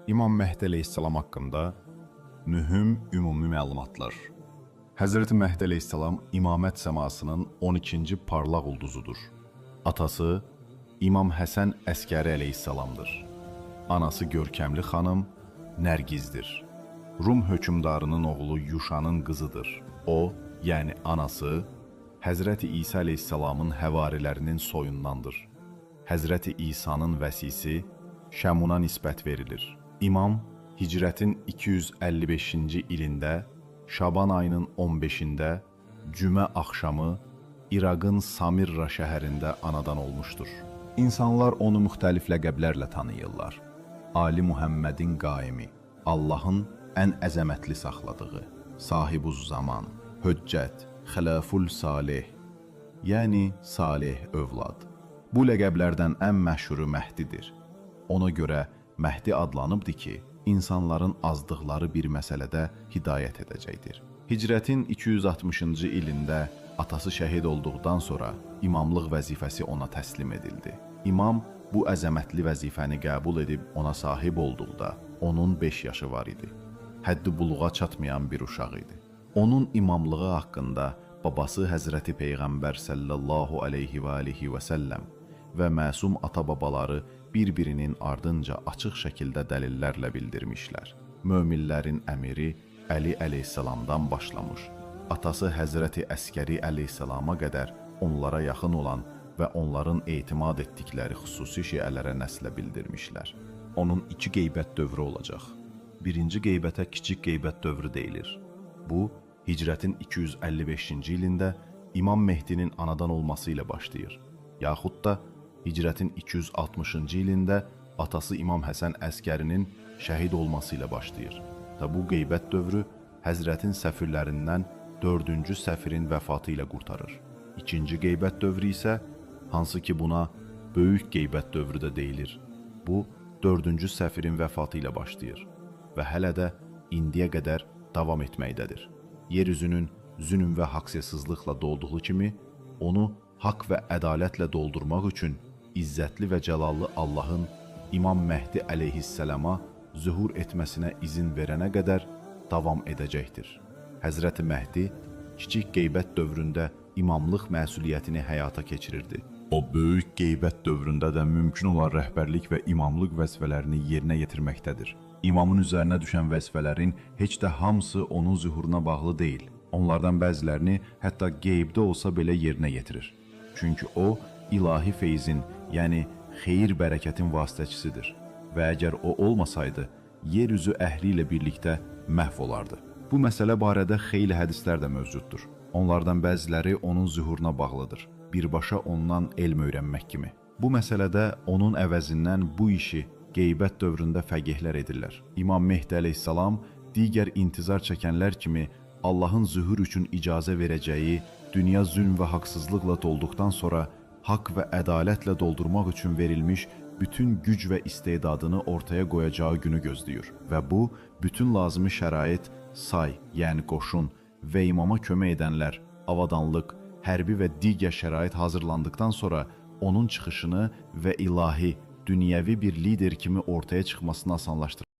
İmam Mehdi əleyhissalam haqqında mühüm ümumi məlumatlar. Həzrəti Mehdi əleyhissalam imamət səmasının 12-ci parlaq ulduzudur. Atası İmam Həsən Əskəri əleyhissalamdır. Anası görkəmli xanım Nərgizdir. Rum hökümdarının oğlu Yuşanın qızıdır. O, yəni anası, Həzrəti İsa əleyhissalamın həvarilərinin soyundandır. Həzrəti İsa'nın vəsisi Şəmuna nisbət verilir. İmam hicrətin 255-ci ilində Şaban ayının 15-də cümə axşamı İraqın Samirra şəhərində anadan olmuşdur. İnsanlar onu müxtəlif ləqəblərlə tanıyırlar. Ali Muhammedin qaimi, Allahın ən əzəmətli saxladığı, Sahibuz zaman, Höccət, Xilaful Salih, yəni Salih övlad. Bu ləqəblərdən ən məşhuru Məhdidir. Ona görə Məhdi adlanıbdır ki, insanların azdıqları bir məsələdə hidayət edəcəkdir. Hicrətin 260-cı ilində atası şəhid olduqdan sonra imamlıq vəzifəsi ona təslim edildi. İmam bu əzəmətli vəzifəni qəbul edib ona sahib olduqda onun 5 yaşı var idi. Həddi buluğa çatmayan bir uşaq idi. Onun imamlığı haqqında babası Həzrəti Peyğəmbər sallallahu aleyhi və alihi və səlləm və məsum ata-babaları bir-birinin ardınca açıq şəkildə dəlillərlə bildirmişlər. Möminlərin əmiri Əli əleyhissalamdan başlamış, atası Həzrəti Əskəri əleyhissalama qədər onlara yaxın olan və onların etimad etdikləri xüsusi şiələrə nəslə bildirmişlər. Onun 2 qeybət dövrü olacaq. Birinci qeybətə kiçik qeybət dövrü deyilir. Bu, hicrətin 255-ci ilində İmam Mehdinin anadan olması ilə başlayır. Yaxud da hicrətin 260-cı ilində atası İmam Həsən Əskərinin şəhid olması ilə başlayır. Bu qeybət dövrü Həzrətin səfirlərindən 4-cü səfirin vəfatı ilə qurtarır. İkinci qeybət dövrü isə, hansı ki buna böyük qeybət dövrü də deyilir, bu 4-cü səfirin vəfatı ilə başlayır və hələ də indiyə qədər davam etməkdədir. Yeryüzünün zülm və haqsızlıqla dolduğu kimi, onu haqq və ədalətlə doldurmaq üçün İzzətli və cəlallı Allahın İmam Məhdi əleyhissəlama zühur etməsinə izin verənə qədər davam edəcəkdir. Həzrəti Məhdi kiçik qeybət dövründə imamlıq məsuliyyətini həyata keçirirdi. O böyük qeybət dövründə də mümkün olan rəhbərlik və imamlıq vəzifələrini yerinə yetirməkdədir. İmamın üzərinə düşən vəzifələrin heç də hamısı onun zühuruna bağlı deyil. Onlardan bəzilərini hətta qeybdə olsa belə yerinə yetirir. Çünki o, ilahi feyzin, yəni xeyir bərəkətin vasitəçisidir və əgər o olmasaydı, yeryüzü əhli ilə birlikdə məhv olardı. Bu məsələ barədə xeyli hədislər də mövcuddur. Onlardan bəziləri onun zühuruna bağlıdır, birbaşa ondan elm öyrənmək kimi. Bu məsələdə onun əvəzindən bu işi qeybət dövründə fəqihlər edirlər. İmam Mehdi əleyhissalam digər intizar çəkənlər kimi Allahın zühur üçün icazə verəcəyi dünya zülm və haqsızlıqla dolduqdan sonra haqq və ədalətlə doldurmaq üçün verilmiş bütün güc və istedadını ortaya qoyacağı günü gözləyir və bu, bütün lazımi şərait, say, yəni qoşun və imama kömək edənlər, avadanlıq, hərbi və digər şərait hazırlandıqdan sonra onun çıxışını və ilahi, dünyəvi bir lider kimi ortaya çıxmasını asanlaşdırır.